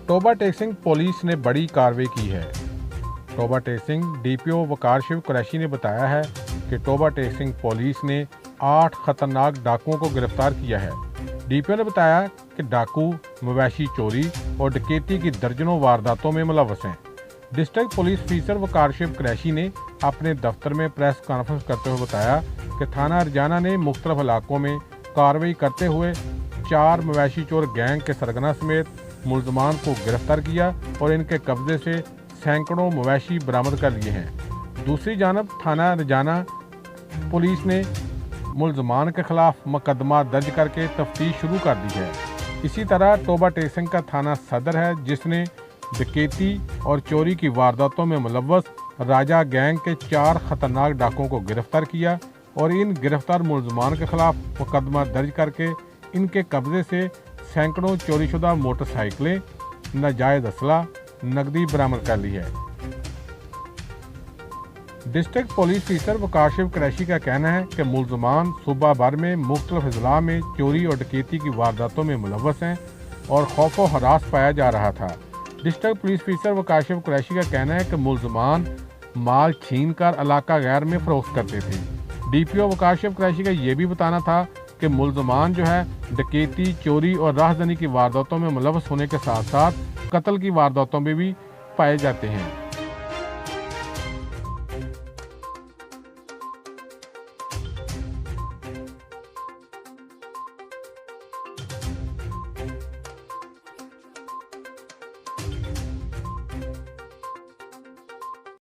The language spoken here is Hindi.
टोबा टेक पुलिस ने बड़ी कार्रवाई की है। टोबा टेक डीपीओ वकार शिव कुरैशी ने बताया है कि टोबा टेक पुलिस ने 8 खतरनाक डाकुओं को गिरफ्तार किया है। डीपीओ ने बताया कि डाकू मवेशी चोरी और डकैती की दर्जनों वारदातों में मुलव्वस हैं। डिस्ट्रिक्ट पुलिस ऑफिसर वकार शिव कुरैशी ने अपने दफ्तर में प्रेस कॉन्फ्रेंस करते हुए बताया कि थाना रजाना ने मुख्तलिफ इलाकों में कार्रवाई करते हुए 4 मवेशी चोर गैंग के सरगना समेत मुलजमान को गिरफ्तार किया और इनके कब्जे से सैकड़ों मवेशी बरामद कर लिए हैं। दूसरी जानब थाना रजाना पुलिस ने मुलजमान के खिलाफ मुकदमा दर्ज करके तफ्तीश शुरू कर दी है। इसी तरह टोबा टेक का थाना सदर है जिसने डकैती और चोरी की वारदातों में मुलव्वस राजा गैंग के 4 खतरनाक डाकुओं को गिरफ्तार किया और इन गिरफ्तार मुलजमान के खिलाफ मुकदमा दर्ज करके इनके कब्जे से सैकड़ों चोरीशुदा मोटरसाइकिलें, नाजायज असला, नकदी बरामद कर ली है। डिस्ट्रिक्ट पुलिस ऑफिसर वकार शिव कुरैशी का कहना है कि मुलजमान सूबा भर में मुख्तलिफ अजला में चोरी और डकैती की वारदातों में मुलव्वस हैं और खौफ व हरास पाया जा रहा था। डिस्ट्रिक्ट पुलिस ऑफिसर वकार शिव कुरैशी का कहना है कि मुलजमान माल छीन कर इलाका गैर में फरोख्त करते थे। डीपीओ वकार शिव कुरैशी का ये भी बताना था कि मुलजमान जो है डकैती, चोरी और राहजनी की वारदातों में मुलव्वस होने के साथ साथ कत्ल की वारदातों में भी पाए जाते हैं।